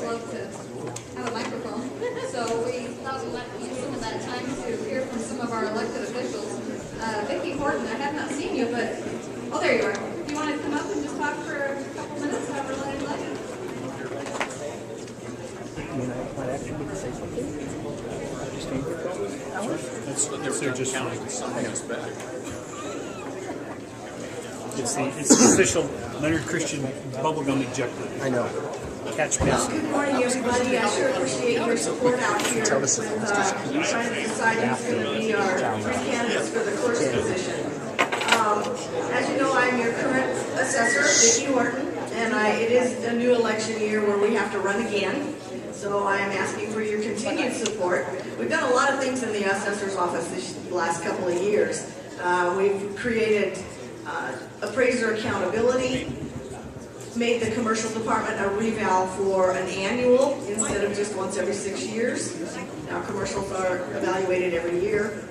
love to have a microphone. So we thought we might use some of that time to hear from some of our elected officials. Vicki Horton, I have not seen you, but, oh, there you are. Do you want to come up and just talk for a couple minutes, however long you'd like? Might actually say something. They're just counting something else back. It's the official Leonard Christian bubblegum ejector. I know. Catch pass. Good morning, everybody. I sure appreciate your support out here with trying to decide who's going to be our three candidates for the clerk's position. As you know, I'm your current assessor, Vicki Horton, and it is a new election year where we have to run again. So I am asking for your continued support. We've done a lot of things in the assessor's office this last couple of years. We've created appraiser accountability, made the commercial department a reval for an annual instead of just once every 6 years. Now commercials are evaluated every year.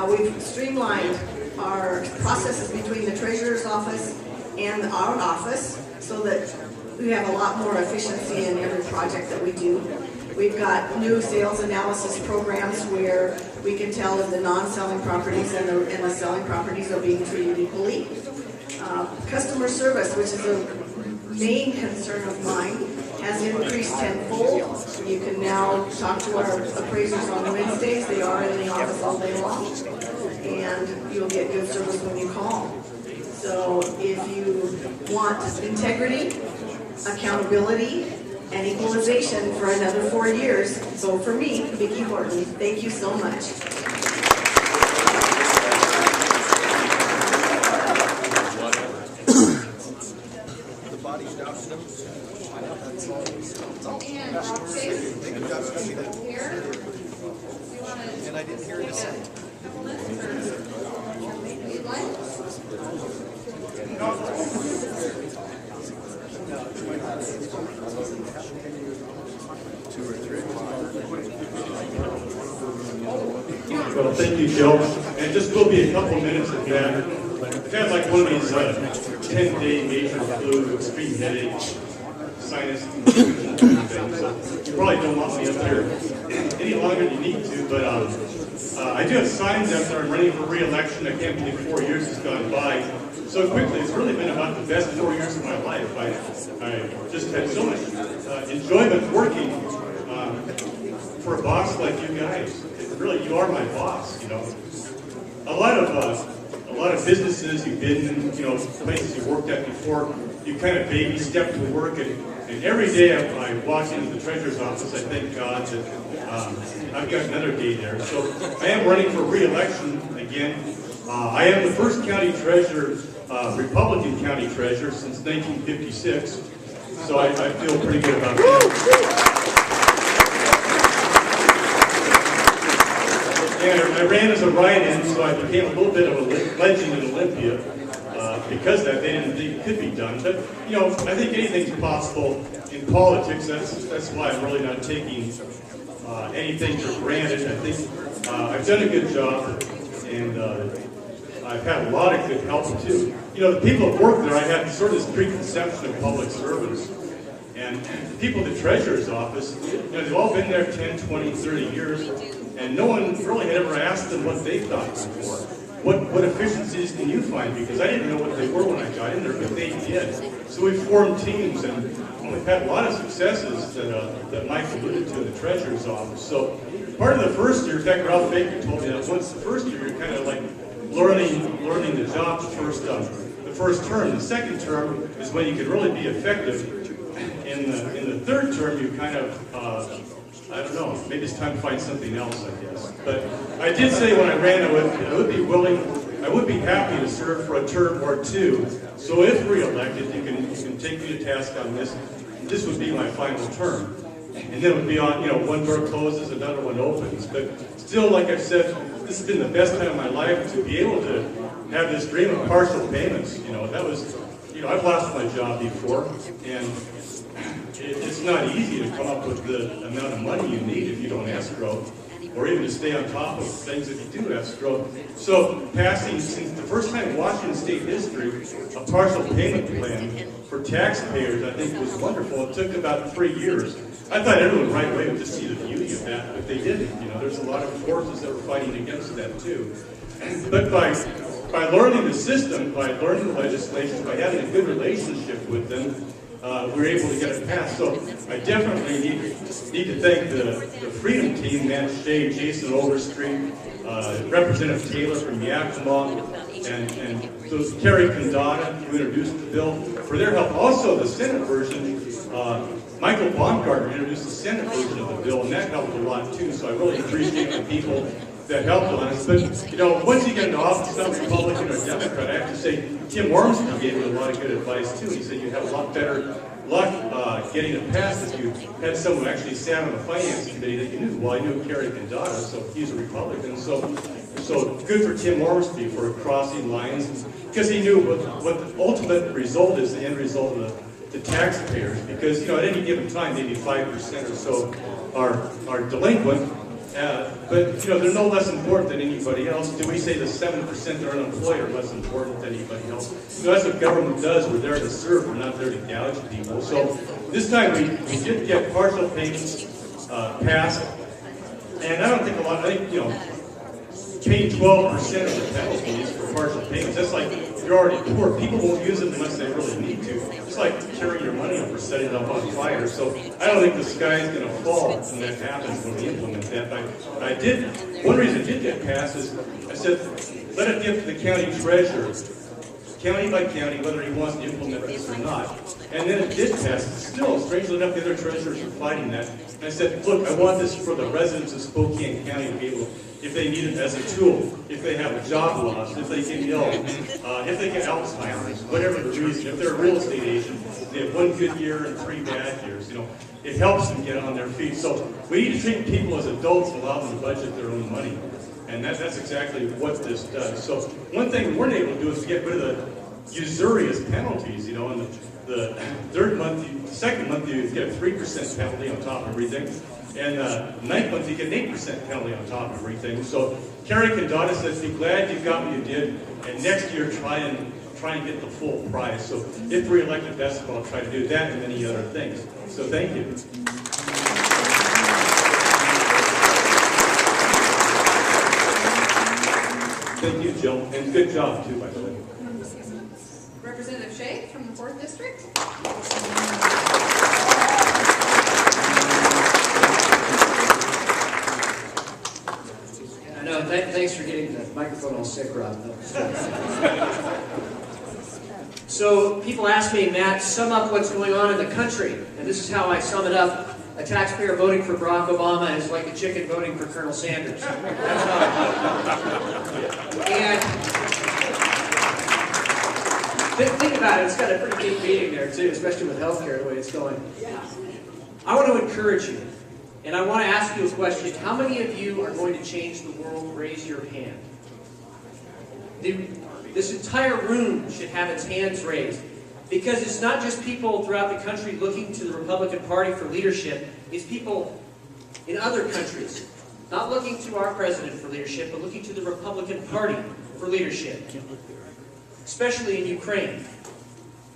We've streamlined our processes between the treasurer's office and our office so that we have a lot more efficiency in every project that we do. We've got new sales analysis programs where we can tell if the non-selling properties and the selling properties are being treated equally. Customer service, which is a main concern of mine, has increased tenfold. You can now talk to our appraisers on Wednesdays. They are in the office all day long. And you'll get good service when you call. So if you want integrity, accountability, and equalization for another 4 years, vote for me, Vicki Horton. Thank you so much. And I didn't hear it say. Well, thank you, Joe. And just will be a couple minutes of that. I've had like one of these 10-day major flu, extreme headache, sinus things. So you probably don't want me up here any longer than you need to, but I do have signs out there. I'm running for re-election. I can't believe 4 years has gone by so quickly. It's really been about the best 4 years of my life. I just had so much enjoyment working for a boss like you guys. Really, you are my boss, you know. A lot of businesses you've been in, you know, places you worked at before, you kind of baby step to work, and every day I walk into the treasurer's office, I thank God that I've got another day there. So I am running for re-election again. I am the first county treasurer, Republican county treasurer since 1956, so I feel pretty good about that. And I ran as a write-in, so I became a little bit of a legend in Olympia because that they didn't think it could be done. But, you know, I think anything's possible in politics. That's why I'm really not taking anything for granted. I think I've done a good job, and I've had a lot of good help, too. You know, the people that work there, I had sort of this preconception of public service. And the people at the treasurer's office, you know, they've all been there 10, 20, 30 years. And no one really had ever asked them what they thought before. What efficiencies can you find? Because I didn't know what they were when I got in there, but they did. So we formed teams, and we've had a lot of successes that Mike alluded to in the treasurer's office. So part of the first year, in fact, Ralph Baker told me that once the first year, you're kind of like learning the job the first term. The second term is when you can really be effective. In the third term, you kind of I don't know, maybe it's time to find something else, I guess. But I did say when I ran, I would be happy to serve for a term or two. So if re-elected, you can take me to task on this. This would be my final term. And then it would be on, you know, one door closes, another one opens. But still, like I said, this has been the best time of my life to be able to have this dream of partial payments. You know, that was, you know, I've lost my job before, and it's not easy to come up with the amount of money you need if you don't escrow, or even to stay on top of things that you do escrow. So passing, since the first time in Washington State history, a partial payment plan for taxpayers, I think was wonderful. It took about 3 years. I thought everyone right away would just see the beauty of that, but they didn't. You know, there's a lot of forces that were fighting against that too. But by learning the system, by learning the legislation, by having a good relationship with them, we're able to get it passed. So I definitely need to thank the Freedom Team, Matt Shea, Jason Overstreet, Representative Taylor from Yakima, and those Kerry Condata, who introduced the bill, for their help. Also, the Senate version, Michael Baumgartner introduced the Senate version of the bill, and that helped a lot too. So I really appreciate the people that helped on us. But, you know, once you get into office, not Republican or Democrat, I have to say, Tim Ormsby gave me a lot of good advice too. He said you have a lot better luck getting it passed if you had someone who actually sat on the finance committee that you knew. Well, I knew Kerry Condata, so he's a Republican. So good for Tim Ormsby for crossing lines, because he knew what the ultimate result is, the end result of the taxpayers. Because, you know, at any given time, maybe 5% or so are delinquent. But, you know, they're no less important than anybody else. Do we say the 7% that are unemployed are less important than anybody else? You know, that's what government does. We're there to serve. We're not there to gouge people. So this time we did get partial payments passed. And I don't think I think, you know, paying 12% of the penalties for partial payments, that's like, if you're already poor, people won't use it unless they really need to. It's like carrying your money up or setting it up on fire. So I don't think the sky is going to fall when that happens, when we implement that. One reason it did get passed is, I said, let it get to the county treasurer, county by county, whether he wants to implement this or not. And then it did pass. Still, strangely enough, the other treasurers are fighting that. And I said, look, I want this for the residents of Spokane County to be able to, if they need it as a tool, if they have a job loss, if they get ill, if they get Alzheimer's, whatever the reason, if they're a real estate agent, they have 1 good year and 3 bad years, you know, it helps them get on their feet. So we need to treat people as adults and allow them to budget their own money. And that's exactly what this does. So one thing we weren't able to do is get rid of the usurious penalties, you know, and the second month you get a 3% penalty on top of everything. And the 9th month you get an 8% penalty on top of everything. So Kerry Condata says, be glad you got what you did, and next year try and get the full price. So if re-elected, that's what I'll try to do, that and many other things. So thank you. Thank you, Jill, and good job too, by the way. Representative Shea from the 4th District. No, thanks for getting the microphone all sick, Rob. So people ask me, Matt, sum up what's going on in the country. And this is how I sum it up. A taxpayer voting for Barack Obama is like a chicken voting for Colonel Sanders. That's how. And think about it. It's got a pretty big meeting there, too, especially with healthcare, the way it's going. I want to encourage you. And I want to ask you a question. How many of you are going to change the world? Raise your hand. This entire room should have its hands raised. Because it's not just people throughout the country looking to the Republican Party for leadership. It's people in other countries. Not looking to our president for leadership, but looking to the Republican Party for leadership. Especially in Ukraine,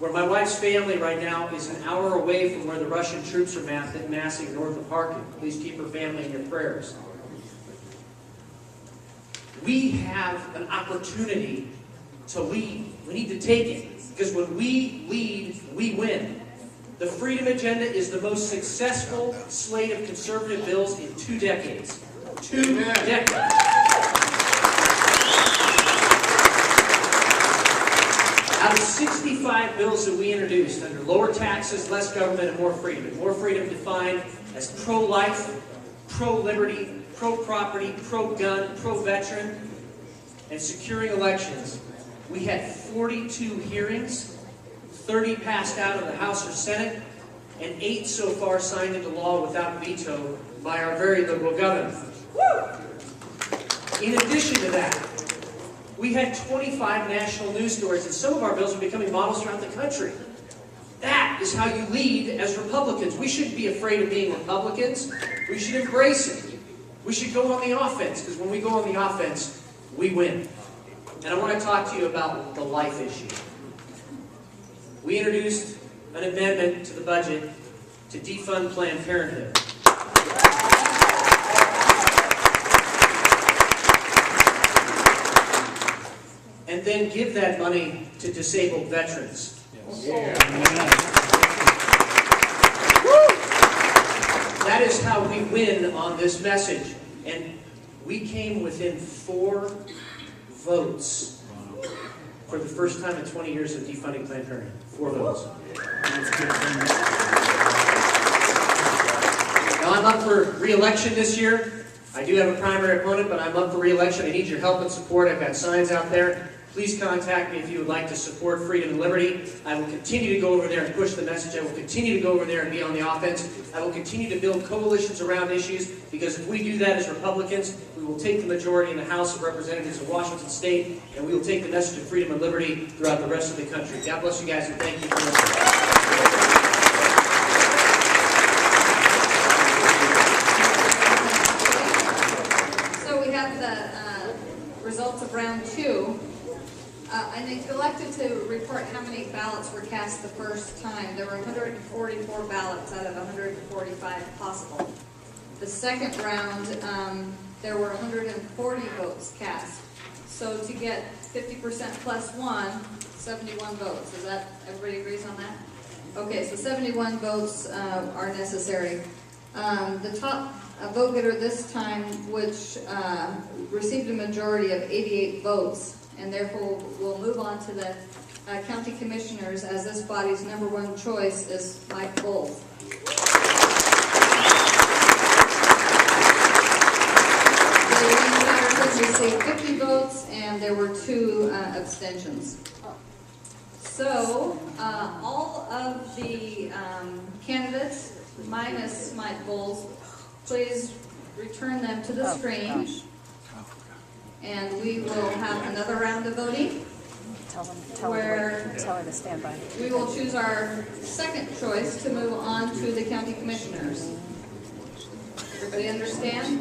where my wife's family right now is an hour away from where the Russian troops are massing north of Kharkiv. Please keep her family in your prayers. We have an opportunity to lead. We need to take it. Because when we lead, we win. The Freedom Agenda is the most successful slate of conservative bills in 2 decades. 2 decades. Out of 65 bills that we introduced under lower taxes, less government, and more freedom defined as pro-life, pro-liberty, pro-property, pro-gun, pro-veteran, and securing elections, we had 42 hearings, 30 passed out of the House or Senate, and 8 so far signed into law without veto by our very liberal governor. In addition to that, we had 25 national news stories, and some of our bills are becoming models throughout the country. That is how you lead as Republicans. We shouldn't be afraid of being Republicans. We should embrace it. We should go on the offense, because when we go on the offense, we win. And I want to talk to you about the life issue. We introduced an amendment to the budget to defund Planned Parenthood. And then give that money to disabled veterans. That is how we win on this message. And we came within 4 votes for the first time in 20 years of defunding Planned Parenthood. 4 votes. Now I'm up for re-election this year. I do have a primary opponent, but I'm up for re-election. I need your help and support. I've got signs out there. Please contact me if you would like to support freedom and liberty. I will continue to go over there and push the message. I will continue to go over there and be on the offense. I will continue to build coalitions around issues, because if we do that as Republicans, we will take the majority in the House of Representatives of Washington State, and we will take the message of freedom and liberty throughout the rest of the country. God bless you guys, and thank you for listening. Results of round 2, I neglected to report how many ballots were cast the first time. There were 144 ballots out of 145 possible. The second round, there were 140 votes cast. So to get 50% plus 1, 71 votes. Is that, everybody agrees on that? Okay, so 71 votes are necessary. The top vote getter this time, which received a majority of 88 votes, and therefore will move on to the county commissioners, as this body's #1 choice is Mike Bowles. The received 50 votes, and there were 2 abstentions. So all of the candidates, minus Mike Bowles, please return them to the screen, and we will have another round of voting Tell where her to stand by. we will choose our second choice to move on to the county commissioners. Everybody understand?